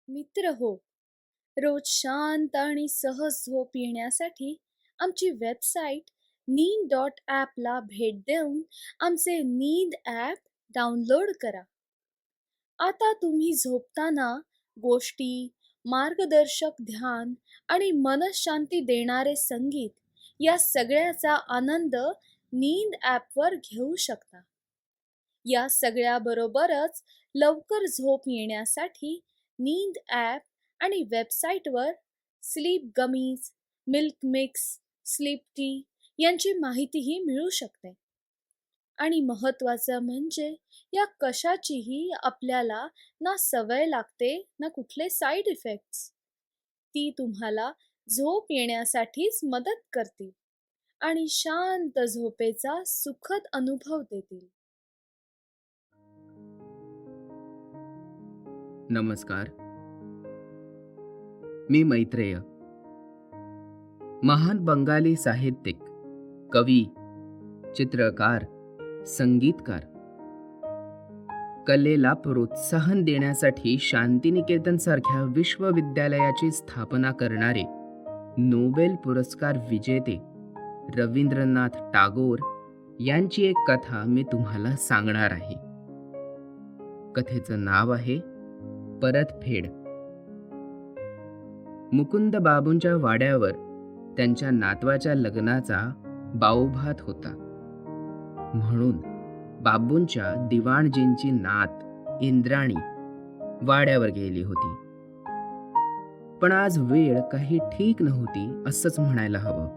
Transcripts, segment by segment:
मित्र हो, रोज शांत आणि सहज झोप येण्यासाठी आमची वेबसाईट नींद.ॲपला भेट देऊन आमचे नींद ॲप डाउनलोड करा. आता तुम्ही झोपताना गोष्टी, मार्गदर्शक ध्यान आणि मनशांती देणारे संगीत या सगळ्याचा आनंद नींद ॲपवर घेऊ शकता. या सगळ्याबरोबरच लवकर झोप येण्यासाठी नींद ॲप आणि वेबसाईटवर sleep gummies, milk mix, sleep T यांची माहितीही मिळू शकते. आणि महत्त्वाचं म्हणजे या कशाचीही आपल्याला ना सवय लागते ना कुठले साईड इफेक्ट्स. ती तुम्हाला झोप येण्यासाठीच मदत करतील आणि शांत झोपेचा सुखद अनुभव देतील. नमस्कार. मी मैत्रेय. महान बंगाली साहित्यिक, कवी, चित्रकार, संगीतकार. कलेला प्रोत्साहन देण्यासाठी शांतिनिकेतन सारख्या विश्वविद्यालयाची स्थापना करणारे नोबेल पुरस्कार विजेते रवींद्रनाथ टागोर यांची एक कथा मी तुम्हाला सांगणार आहे. कथेचं नाव आहे परतफेड. मुकुंद बाबूंच्या वाड्यावर त्यांच्या नातवाच्या लग्नाचा बावभात होता. म्हणून बाबूंच्या दिवाणजींची नात इंद्राणी वाड्यावर गेली होती. पण आज वेळ काही ठीक नव्हती असंच म्हणायला हवं.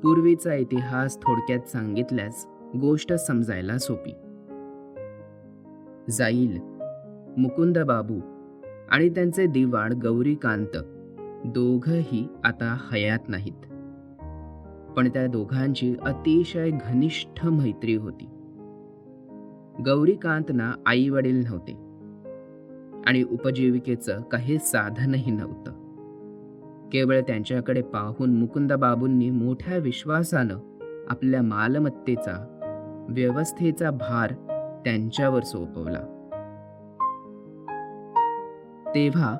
पूर्वीचा इतिहास थोडक्यात सांगितल्यास गोष्ट समजायला सोपी जाईल. मुकुंद बाबू आणि त्यांचे दिवाण गौरीकांत दोघंही आता हयात नाहीत. पण त्या दोघांची अतिशय घनिष्ठ मैत्री होती. गौरीकांतना आई वडील नव्हते आणि उपजीविकेचं काही साधनही नव्हतं. केवळ त्यांच्याकडे पाहून मुकुंद बाबूंनी मोठ्या विश्वासानं आपल्या मालमत्तेचा, व्यवस्थेचा भार त्यांच्यावर सोपवला. तेव्हा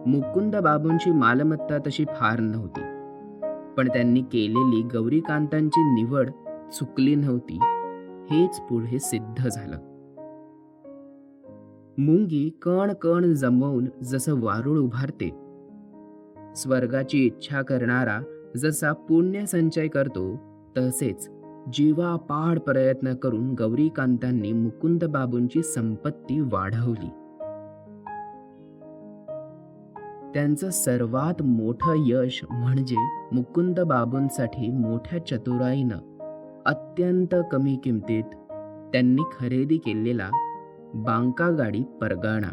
मुकुंद बाबूंची मालमत्ता तशी फार नव्हती, पण त्यांनी केलेली गौरीकांतांची निवड चुकली नव्हती हेच पुढे सिद्ध झालं. मुंगी कण कण जमवून जसं वारूळ उभारते, स्वर्गाची इच्छा करणारा जसा पुण्य संचय करतो, तसेच जीवापाड प्रयत्न करून गौरीकांतांनी मुकुंद बाबूंची संपत्ती वाढवली. त्यांचं सर्वात मोठं यश म्हणजे मुकुंद बाबूंसाठी मोठ्या चतुराईनं अत्यंत कमी किमतीत त्यांनी खरेदी केलेला बांका गाडी परगाणा.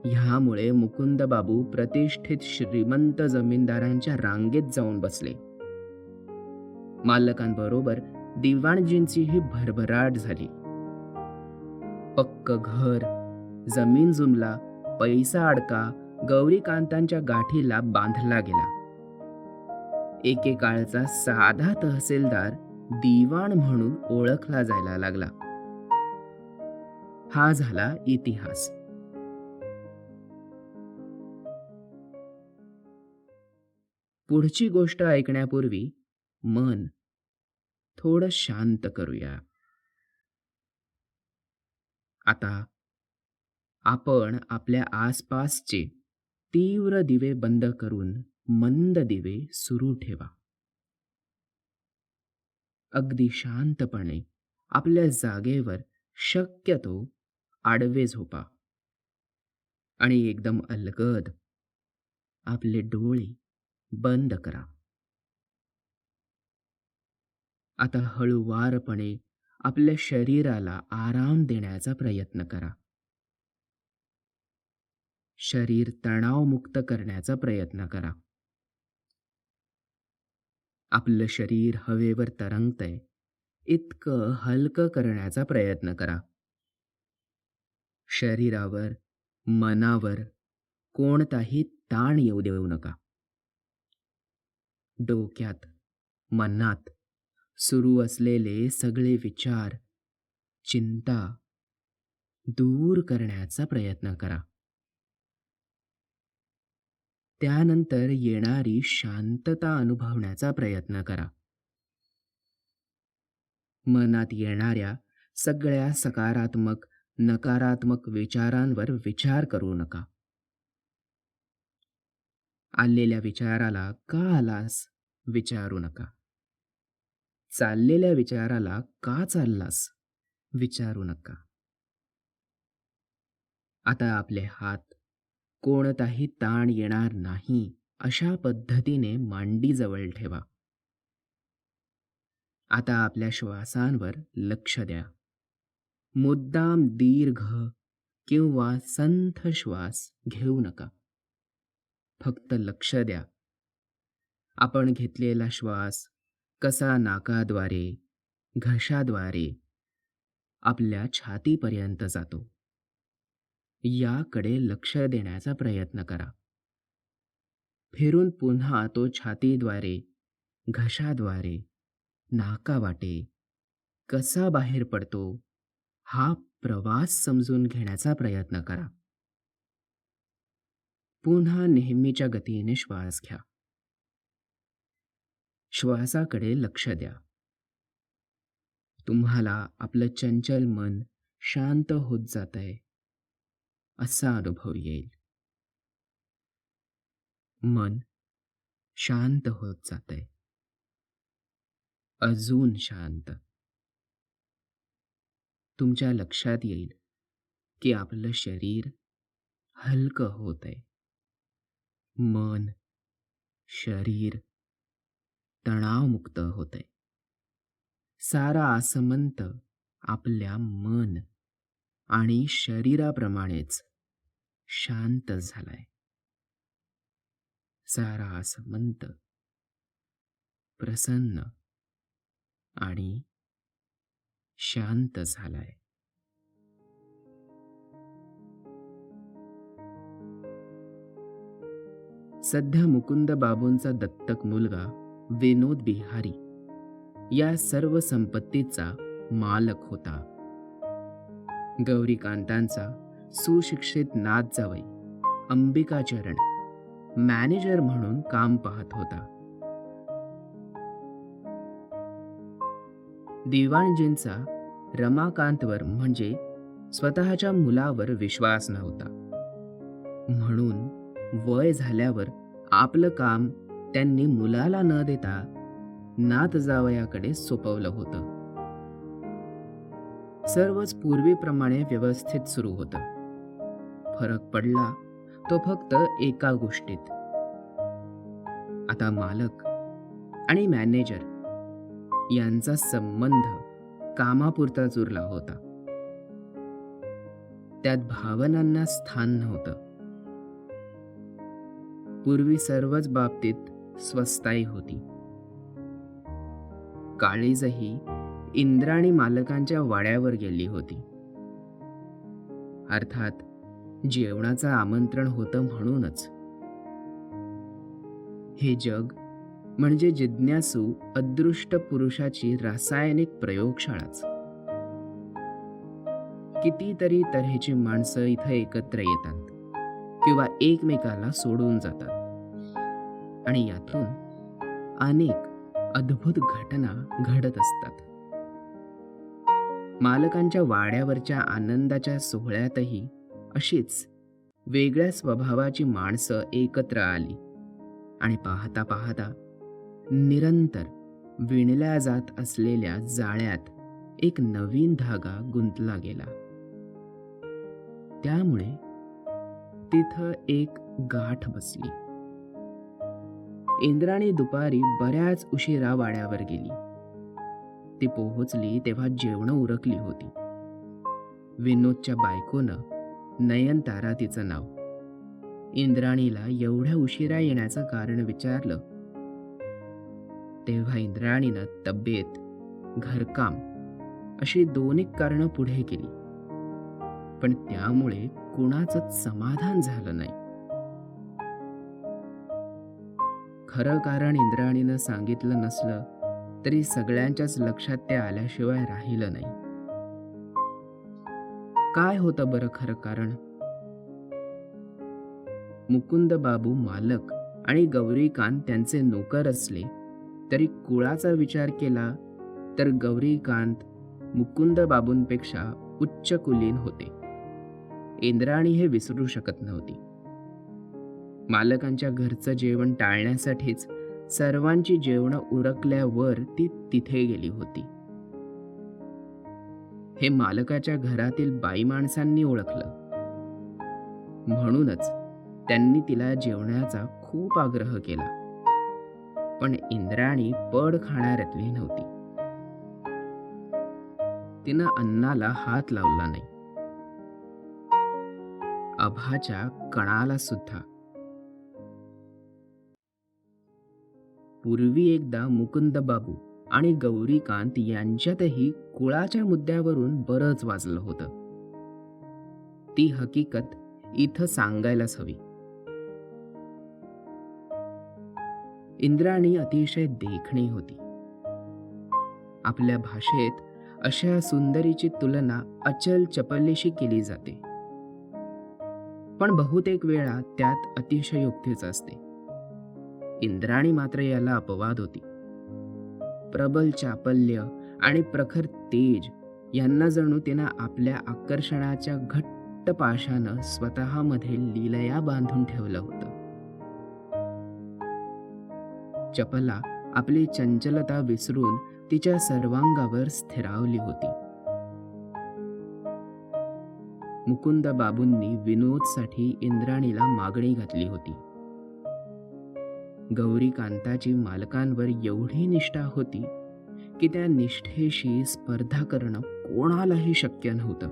ह्यामुळे मुकुंद बाबू प्रतिष्ठित श्रीमंत जमीनदारांच्या रांगेत जाऊन बसले. मालकांबरोबर दिवाणजींचीही भरभराट झाली. पक्क घर, जमीन जुमला, पैसा अडका गौरीकांतांच्या गाठीला बांधला गेला. एकेकाळचा साधा तहसीलदार दिवाण म्हणून ओळखला जायला लागला. हा झाला इतिहास. पुढची गोष्ट ऐकण्यापूर्वी मन थोडं शांत करूया. आता आपण आपल्या आसपासचे तीव्र दिवे बंद करून मंद दिवे सुरू ठेवा. अगदी शांतपणे आपल्या जागेवर शक्यतो आडवे झोपा आणि एकदम अलगद आपले डोळे बंद करा. आता हळूवारपणे आपल्या शरीराला आराम देण्याचा प्रयत्न करा. शरीर तणावमुक्त करण्याचा प्रयत्न करा. आपलं शरीर हवेवर तरंगतंय इतकं हलकं करण्याचा प्रयत्न करा. शरीरावर, मनावर कोणताही ताण येऊ देऊ नका. डोक्यात, मनात सुरू असलेले सगळे विचार, चिंता दूर करण्याचा प्रयत्न करा. त्यानंतर येणारी शांतता अनुभवण्याचा प्रयत्न करा. मनात येणाऱ्या सगळ्या सकारात्मक, नकारात्मक विचारांवर विचार करू नका. आलेल्या विचाराला का आलास विचारू नका. चाललेल्या विचाराला का चाललास विचारू नका. आता आपले हात कोणताही ताण येणार नाही अशा पद्धतीने मांडीजवळ ठेवा. आता आपल्या श्वासांवर लक्ष द्या. मुद्दाम दीर्घ किंवा संथ श्वास घेऊ नका. फक्त लक्ष द्या. आपण घेतलेला श्वास कसा नाकाद्वारे, घशाद्वारे आपल्या छातीपर्यंत जातो, याकडे लक्ष देण्याचा प्रयत्न करा. फिरून पुन्हा तो छातीद्वारे, घशाद्वारे, नाकावाटे कसा बाहेर पडतो, हा प्रवास समजून घेण्याचा प्रयत्न करा. पुन्हा नेहमीच्या गतीने श्वास घ्या. श्वासाकडे लक्ष द्या. तुम्हाला आपलं चंचल मन शांत होत जातंय असा अनुभव येईल. मन शांत होत जातंय. अजून शांत. तुमच्या लक्षात येईल की आपलं शरीर हलकं होतंय. मन, शरीर तणावमुक्त होतंय. सारा आसमंत आपल्या मन आणि शरीराप्रमाणेच शांत झालाय. सारा आसमंत प्रसन्न आणि शांत झालाय. सध्या मुकुंद बाबूंचा दत्तक मुलगा विनोद बिहारी या सर्व संपत्तीचा मालक होता. गौरीकांतांचा सुशिक्षित नातजावई अंबिकाचरण मॅनेजर म्हणून काम पाहत होता. दिवाणजींचा रमाकांतवर म्हणजे स्वतःच्या मुलावर विश्वास नव्हता. म्हणून वय झाल्यावर आपलं काम त्यांनी मुलाला न देता नातजावयाकडे सोपवलं होतं. सर्वच पूर्वीप्रमाणे व्यवस्थित सुरू होतं. फरक पडला तो फक्त एका गोष्टीत. आता मालक आणि मॅनेजर यांचा संबंध कामापुरताच उरला होता. त्यात भावनांना स्थान नव्हतं. पूर्वी सर्वच बाबतीत स्वस्ताई होती. काळीजही इंद्राणी मालकांच्या वाड्यावर गेली होती. अर्थात जेवणाचं आमंत्रण होतं म्हणूनच. हे जग म्हणजे जिज्ञासू अदृष्ट पुरुषाची रासायनिक प्रयोगशाळाच. कितीतरी तऱ्हेची माणसं इथं एकत्र येतात किंवा एकमेकाला सोडून जातात आणि यातून अनेक अद्भुत घटना घडत असतात. मालकांच्या वाड्यावरच्या आनंदाच्या सोहळ्यातही अशीच वेगळ्या स्वभावाची माणसं एकत्र आली आणि पाहता पाहता निरंतर विणल्या जात असलेल्या जाळ्यात एक नवीन धागा गुंतला गेला. त्यामुळे तिथं एक गाठ बसली. इंद्राणी दुपारी बऱ्याच उशिरा वाड्यावर गेली. ती पोहोचली तेव्हा जेवणं उरकली होती. विनोदच्या बायकोनं, नयनतारा तिचं नाव, इंद्राणीला एवढ्या उशिरा येण्याचं कारण विचारलं तेव्हा इंद्राणीनं तब्येत, घरकाम अशी दोन कारणं पुढे केली. पण त्यामुळे कुणाचंच समाधान झालं नाही. खरं कारण इंद्राणीनं सांगितलं नसलं तरी सगळ्यांच्याच लक्षात ते आल्याशिवाय राहिलं नाही. काय होतं बरं खरं कारण? मुकुंद बाबू मालक आणि गौरीकांत त्यांचे नोकर असले तरी कुळाचा विचार केला तर गौरीकांत मुकुंद बाबूंपेक्षा उच्च कुलीन होते. इंद्राणी हे विसरू शकत नव्हती. मालकांच्या घरचं जेवण टाळण्यासाठीच सर्वांची जेवणं उरकल्यावर ती तिथे गेली होती. हे मालकाच्या घरातील बाई माणसांनी ओळखलं. म्हणूनच त्यांनी तिला जेवणाचा खूप आग्रह केला. पण इंद्राणी पड खाणाऱ्यातली नव्हती. तिनं अन्नाला हात लावला नाही. आभाच्या कणाला सुद्धा. पूर्वी एकदा मुकुंद बाबू आणि गौरीकांत यांच्यातही कुळाच्या मुद्द्यावरून बरंच वाजलं होतं. ती हकीकत इथं सांगायलाच हवी. इंद्राणी अतिशय देखणी होती. आपल्या भाषेत अशा सुंदरीची तुलना अचल चपलेशी केली जाते, पण बहुतेक वेळा त्यात अतिशयोक्तीच असते. इंद्राणी मात्र याला अपवाद होती. प्रबल चापल्य आणि प्रखर तेज यांना जणू तिनं आपल्या आकर्षणाच्या घट्ट पाशानं स्वतःमध्ये लीलया बांधून ठेवलं होतं. चपला आपली चंचलता विसरून तिच्या सर्वांगावर स्थिरावली होती. मुकुंद बाबूंनी विनोदसाठी इंद्राणीला मागणी घातली होती. गौरीकांताची मालकांवर एवढी निष्ठा होती की त्या निष्ठेशी स्पर्धा करणं कोणालाही शक्य नव्हतं.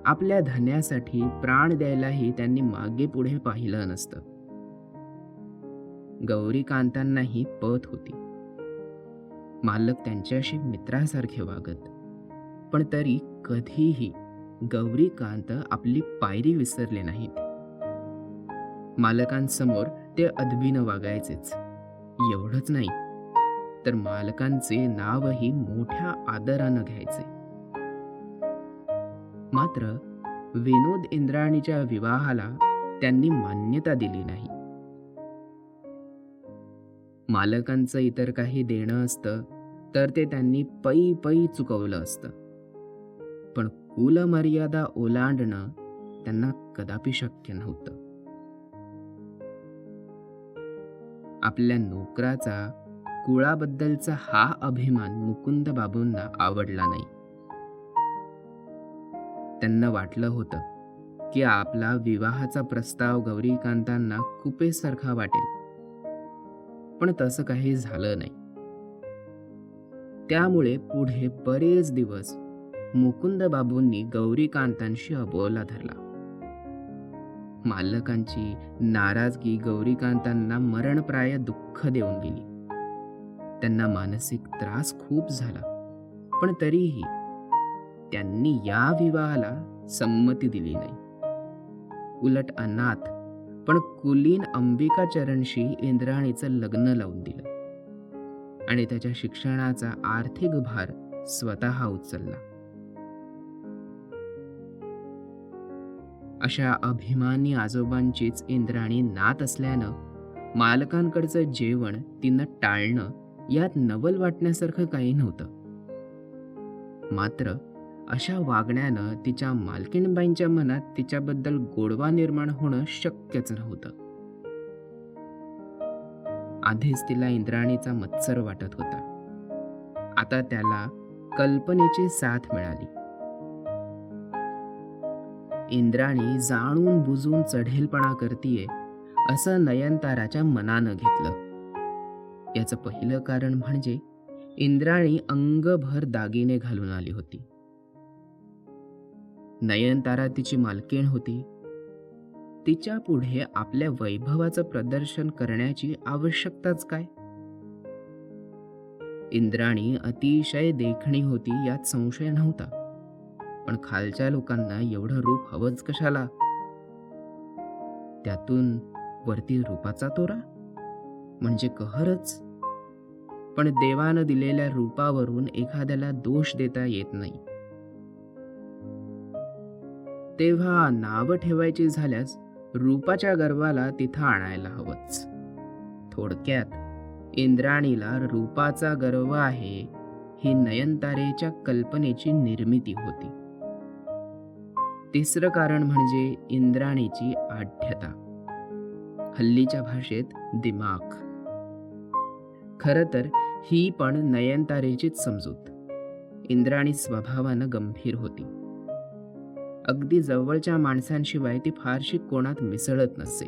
आपल्या धन्यासाठी प्राण द्यायलाही त्यांनी मागे पुढे पाहिलं नसतं. गौरीकांतांनाही पत होती. मालक त्यांच्याशी मित्रासारखे वागत, पण तरी कधीही गौरीकांत आपली पायरी विसरले नाहीत. मालकांसमोर ते अदबीनं वागायचेच. एवढंच नाही तर मालकांचे नावही मोठ्या आदरानं घ्यायचे. मात्र विनोद इंद्राणीच्या विवाहाला त्यांनी मान्यता दिली नाही. मालकांचं इतर काही देणं असतं तर ते त्यांनी पै पै चुकवलं असतं, पण कुलमर्यादा ओलांडणं त्यांना कदापि शक्य नव्हतं. आपल्या नोकराचा कुळाबद्दलचा हा अभिमान मुकुंद बाबूंना आवडला नाही. त्यांना वाटलं होतं की आपला विवाहाचा प्रस्ताव गौरीकांतांना कुपेसारखा वाटेल, पण तसं काही झालं नाही. त्यामुळे पुढे बरेच दिवस मुकुंद बाबूंनी गौरीकांतांशी अबोला धरला. मालकांची नाराजगी गौरीकांतांना मरणप्राय दुःख देऊन गेली. त्यांना मानसिक त्रास खूप झाला, पण तरीही त्यांनी या विवाहाला संमती दिली नाही. उलट अनाथ पण कुलीन अंबिकाचरणशी इंद्राणीचं लग्न लावून दिलं आणि त्याच्या शिक्षणाचा आर्थिक भार स्वतः उचलला. अशा अभिमानी आजोबांचीच इंद्राणी नात असल्यानं मालकांकडचं जेवण तिनं टाळणं यात नवल वाटण्यासारखं काही नव्हतं. मात्र अशा वागण्यानं तिच्या मालकीणबाईंच्या मनात तिच्याबद्दल गोडवा निर्माण होणं शक्यच नव्हतं. आधीच तिला इंद्राणीचा मत्सर वाटत होता. आता त्याला कल्पनेची साथ मिळाली. इंद्राणी जाणून बुजून चढेलपणा करतीये असं नयनताराच्या मनानं घेतलं. याचं पहिलं कारण म्हणजे इंद्राणी अंगभर दागिने घालून आली होती. नयनतारा तिची मालकीण होती. तिच्या पुढे आपल्या वैभवाचं प्रदर्शन करण्याची आवश्यकताच काय? इंद्राणी अतिशय देखणी होती यात संशय नव्हता, पण खालच्या लोकांना एवढं रूप हवंच कशाला? त्यातून वरती रूपाचा तोरा म्हणजे कहरच. पण देवानं दिलेल्या रूपावरून एखाद्याला दोष देता येत नाही. तेव्हा नावं ठेवायची झाल्यास रूपाच्या गर्वाला तिथं आणायला हवंच. थोडक्यात इंद्राणीला रूपाचा गर्व आहे ही नयनतारेच्या कल्पनेची निर्मिती होती. तिसरं कारण म्हणजे इंद्राणीची आढ्यता, हल्लीच्या भाषेत दिमाग. खरं तर ही पण नयनतारेचीच समजूत. इंद्राणी स्वभावानं गंभीर होती. अगदी जवळच्या माणसांशिवाय ती फारशी कोणात मिसळत नसे.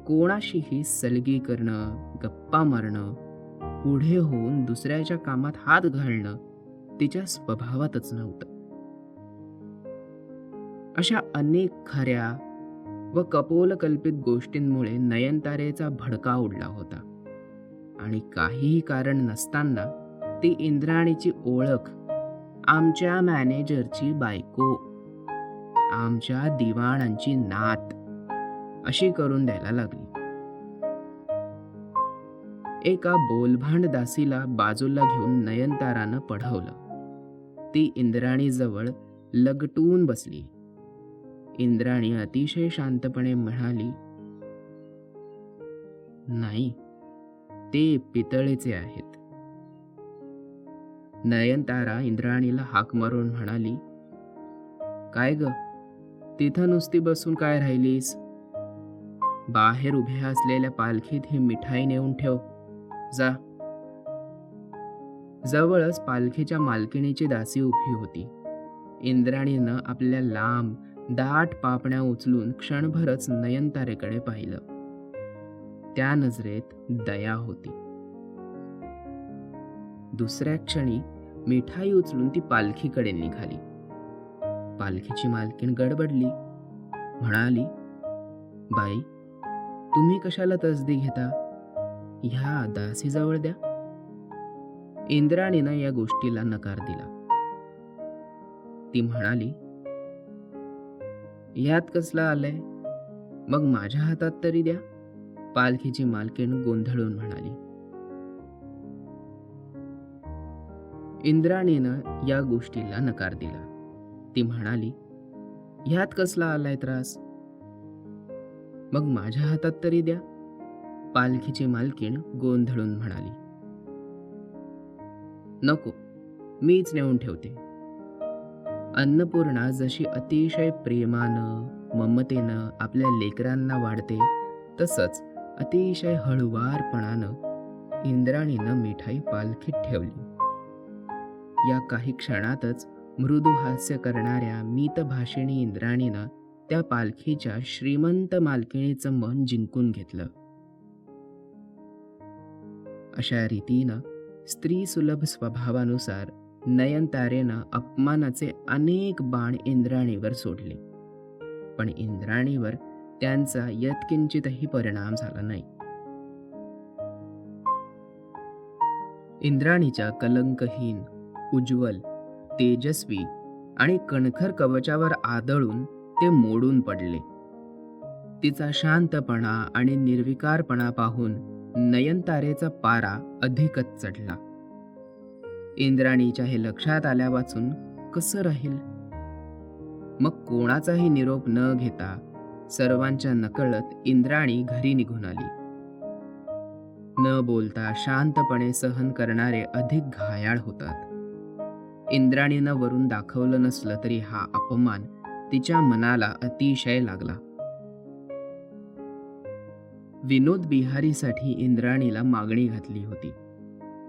कोणाशीही सलगी करणं, गप्पा मारणं, पुढे होऊन दुसऱ्याच्या कामात हात घालणं तिच्या स्वभावातच नव्हतं. अशा अनेक खऱ्या व कपोलकल्पित गोष्टींमुळे नयनतारेचा भडका उडला होता आणि काहीही कारण नसताना ती इंद्राणीची ओळख आमच्या मॅनेजरची बायको, आमच्या दिवाणांची नात अशी करून द्यायला लागली. एका बोलभांड दासीला बाजूला घेऊन नयनतारानं पढवलं. ती इंद्राणीजवळ लगटून बसली. इंद्राणी अतिशय शांतपणे म्हणाली, नाही, ते पितळेचे आहेत. नयनतारा इंद्राणीला हाक मारून म्हणाली, काय ग, तिथं नुसती बसून काय राहिलीस? बाहेर उभ्या असलेल्या पालखीत ही मिठाई नेऊन ठेव, जा. जवळच पालखीच्या मालकिणीची दासी उभी होती. इंद्राणीनं आपल्या लांब दाट पापण्या उचलून क्षणभरच नयनतारेकडे पाहिलं. त्या नजरेत दया होती. दुसऱ्या क्षणी मिठाई उचलून ती पालखीकडे निघाली. पालखीची मालकीण गडबडली, म्हणाली, बाई, तुम्ही कशाला तसदी घेता? ह्या दासीजवळ द्या. इंद्राणीनं या गोष्टीला नकार दिला. ती म्हणाली, यात कसला आलंय? मग माझ्या हातात तरी द्या. पालखीची मालकीण गोंधळून म्हणाली. इंद्राणीनं या गोष्टीला नकार दिला. ती म्हणाली, ह्यात कसला आलाय त्रास? मग माझ्या हातात तरी द्या. पालखीची मालकीण गोंधळून म्हणाली. नको, मीच नेऊन ठेवते. अन्नपूर्णा जशी अतिशय प्रेमानं, ममतेनं आपल्या लेकरांना वाढते, तसंच अतिशय हळुवारपणानं इंद्राणीनं मिठाई पालखीत ठेवली. या काही क्षणातच मृदू हास्य करणाऱ्या मितभाषिणी इंद्राणीनं त्या पालखीच्या श्रीमंत मालकिणीचं मन जिंकून घेतलं. अशा रीतीनं स्त्रीसुलभ स्वभावानुसार नयनतारेनं अपमानाचे अनेक बाण इंद्राणीवर सोडले, पण इंद्राणीवर त्यांचा यत्किंचितही परिणाम झाला नाही. इंद्राणीच्या कलंकहीन, उज्ज्वल, तेजस्वी आणि कणखर कवचावर आदळून ते मोडून पडले. तिचा शांतपणा आणि निर्विकारपणा पाहून नयनतारेचा पारा अधिकच चढला. इंद्राणीच्या हे लक्षात आल्यावाचून कसं राहील? मग कोणाचाही निरोप न घेता सर्वांच्या नकळत इंद्राणी घरी निघून आली. न बोलता शांतपणे सहन करणारे अधिक घायाळ होतात. इंद्राणीनं वरून दाखवलं नसलं तरी हा अपमान तिच्या मनाला अतिशय लागला. विनोद बिहारीसाठी इंद्राणीला मागणी घातली होती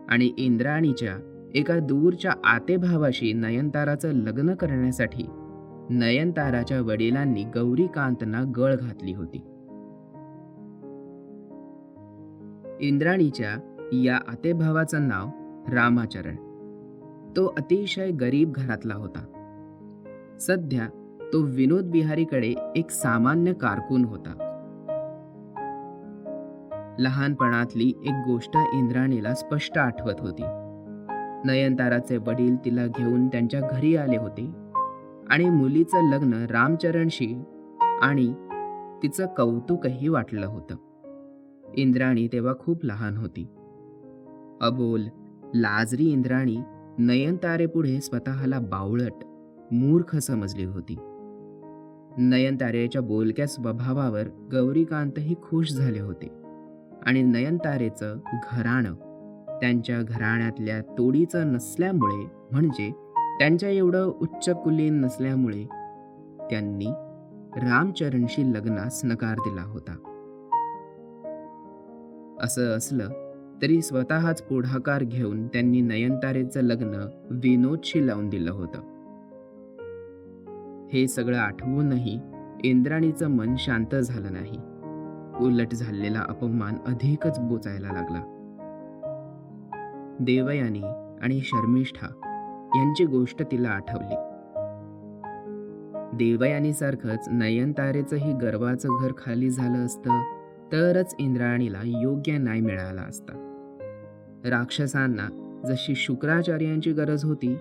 आणि इंद्राणीच्या एका दूरच्या आतेभावाशी नयनताराचं लग्न करण्यासाठी नयनताराच्या वडिलांनी गौरीकांतना गळ घातली होती. इंद्राणीच्या या आतेभावाचं नाव रामाचरण. तो अतिशय गरीब घरातला होता. सध्या तो विनोद बिहारीकडे एक सामान्य कारकून होता. लहानपणातली एक गोष्ट इंद्राणीला स्पष्ट आठवत होती. नयनताराचे वडील तिला घेऊन त्यांच्या घरी आले होते आणि मुलीचं लग्न रामचरणशी आणि तिचं कौतुकही वाटलं होतं. इंद्राणी तेव्हा खूप लहान होती. अबोल, लाजरी इंद्राणी नयनतारेपुढे स्वतःला बावळट, मूर्ख समजली होती. नयनतारेच्या बोलक्या स्वभावावर गौरीकांतही खुश झाले होते आणि नयनतारेचं घराणं त्यांच्या घराण्यातल्या तोडीचं नसल्यामुळे, म्हणजे त्यांच्या एवढं उच्च कुलीन नसल्यामुळे त्यांनी रामचरणशी लग्नास नकार दिला होता. असं असलं तरी स्वतःच पुढाकार घेऊन त्यांनी नयनतारेचं लग्न विनोदशी लावून दिलं होतं. हे सगळं आठवूनही इंद्राणीचं मन शांत झालं नाही. उलट झालेला अपमान अधिकच बोचायला लागला. देवयानी आणि शर्मिष्ठा यांची गोष्ट तिला आठवली. देवयानीसारखंच नयनतारेचंही गर्वाचं घर खाली झालं असतं तरच इंद्राणीला योग्य न्याय मिळाला असता. राक्षसांना जशी शुक्राचार्यांची गरज होती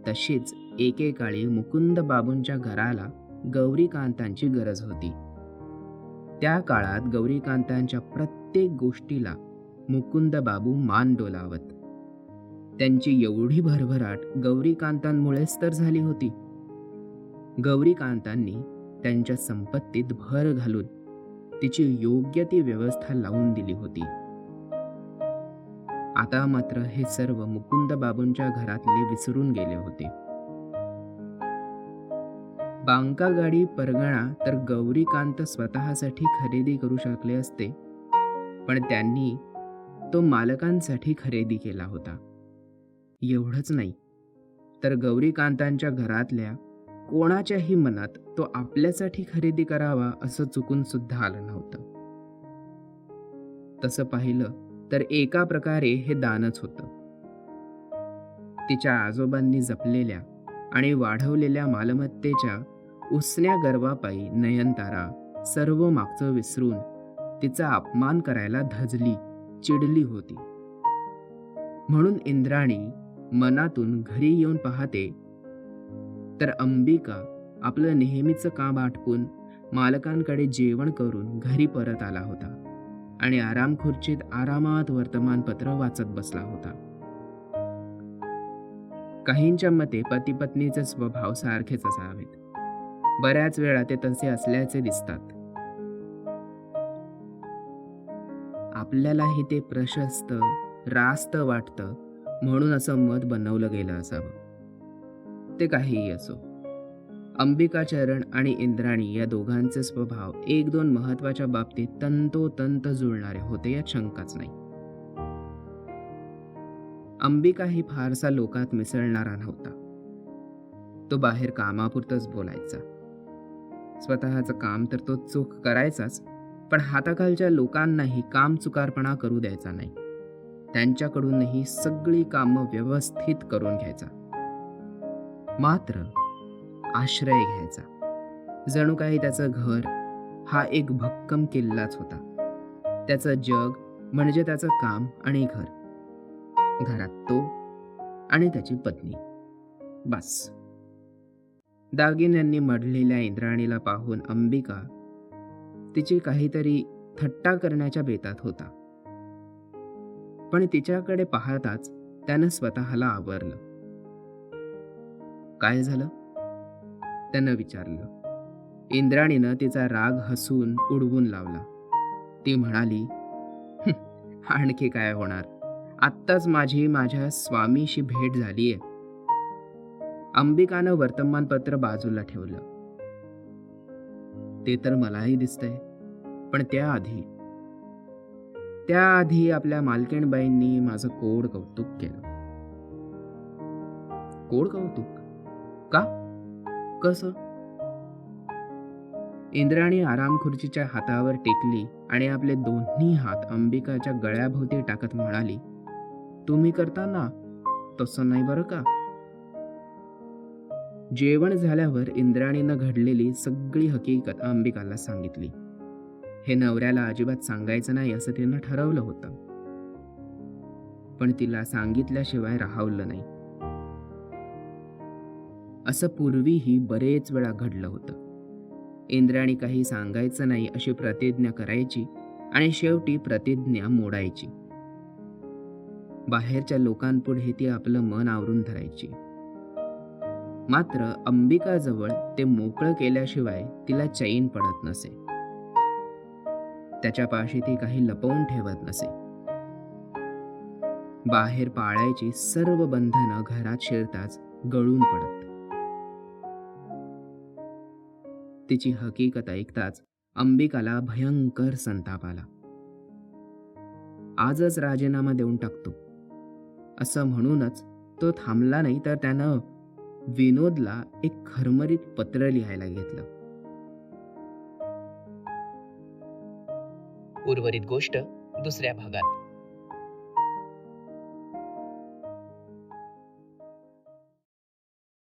तशीच एकेकाळी मुकुंद बाबूंच्या घराला गौरीकांतांची गरज होती. त्या काळात गौरीकांतांच्या प्रत्येक गोष्टीला मुकुंद बाबू मान डोलावत. त्यांची एवढी भरभराट गौरीकांतांमुळेच तर झाली होती. गौरीकांतांनी त्यांच्या संपत्तीत भर घालून तिची योग्य ती व्यवस्था लावून दिली होती. आता मात्र हे सर्व मुकुंद बाबूंच्या घरातले विसरून गेले होते. बांका गाडी परगणा तर गौरीकांत स्वतःसाठी खरेदी करू शकले असते, पण त्यांनी तो मालकांसाठी खरेदी केला होता. एवढंच नाही तर गौरीकांतांच्या घरातल्या कोणाच्याही मनात तो आपल्यासाठी खरेदी करावा असं चुकून सुद्धा आलं नव्हतं. तसं पाहिलं तर एका प्रकारे हे दानच होतं. तिच्या आजोबांनी जपलेल्या आणि वाढवलेल्या मालमत्तेच्या उसन्या गर्वापायी नयनतारा सर्व मागचं विसरून तिचा अपमान करायला धजली, चिडली होती. म्हणून इंद्राणी मनातून घरी येऊन पाहते तर अंबिका आपलं नेहमीचं काम आटपून मालकांकडे जेवण करून घरी परत आला होता आणि आराम खुर्चीत आरामात वर्तमानपत्र वाचत बसला होता. काहींच्या मते पती पत्नीचे स्वभाव सारखेच असावेत. बऱ्याच वेळा ते तसे असल्याचे दिसतात. आपल्यालाही ते प्रशस्त रास्त वाटतं म्हणून असं मत बनवलं गेलं असावं. ते काहीही असो, अंबिकाचरण आणि इंद्राणी या दोघांचे स्वभाव एक दोन महत्वाच्या बाबतीत तंतोतंत जुळणारे होते यात शंकाच नाही. अंबिका ही फारसा लोकात मिसळणारा नव्हता. तो बाहेर कामापुरतच बोलायचा. स्वतःचं काम तर तो चोख करायचाच, पण हाताखालच्या लोकांनाही काम चुकारपणा करू द्यायचा नाही. त्यांच्याकडूनही सगळी कामं व्यवस्थित करून घ्यायचा. मात्र आश्रय घ्यायचा. जणू काही त्याचं घर हा एक भक्कम किल्लाच होता. त्याचं जग म्हणजे त्याचं काम आणि घर. घरात तो आणि त्याची पत्नी, बस. दागिन्यांनी मढलेल्या इंद्राणीला पाहून अंबिका तिची काहीतरी थट्टा करण्याच्या बेतात होता. पण तिच्याकडे पाहताच त्यानं स्वतःला आवरलं. काय झालं? त्यानं विचारलं. इंद्राणीनं तिचा राग हसून उडवून लावला. ती म्हणाली, आणखी काय होणार, आत्ताच माझ्या स्वामीशी भेट झालीये. अंबिकानं वर्तमानपत्र बाजूला ठेवलं. ते तर मलाही दिसतंय, पण त्याआधी आपल्या मालकीणबाईंनी माझं कोड कौतुक केलं. कोड कौतुक? का? कसं? इंद्राणी आराम खुर्चीच्या हातावर टेकली आणि आपले दोन्ही हात अंबिकाच्या गळ्याभोवती टाकत म्हणाली, तुम्ही करता ना तसं नाही बरं का. जेवण झाल्यावर इंद्राणीनं घडलेली सगळी हकीकत अंबिकाला सांगितली. हे नवऱ्याला अजिबात सांगायचं नाही असं तिनं ठरवलं होतं, पण तिला सांगितल्याशिवाय राहावलं नाही. असं पूर्वीही बरेच वेळा घडलं होतं. इंद्राणी काही सांगायचं नाही अशी प्रतिज्ञा करायची आणि शेवटी प्रतिज्ञा मोडायची. बाहेरच्या लोकांपुढे ती आपलं मन आवरून धरायची. मात्र अंबिकाजवळ ते मोकळं केल्याशिवाय तिला चैन पडत नसे. त्याच्यापाशी ती काही लपवून ठेवत नसे. बाहेर पाळायची सर्व बंधनं घरात शिरताच गळून पडत. तिची हकीकत ऐकताच अंबिकाला भयंकर संताप आला. आजच राजीनामा देऊन टाकतो असं म्हणूनच तो थांबला नाही, तर त्यानं विनोदला एक खरमरीत पत्र लिहायला घेतलं. उर्वरित गोष्ट दुसऱ्या भागात.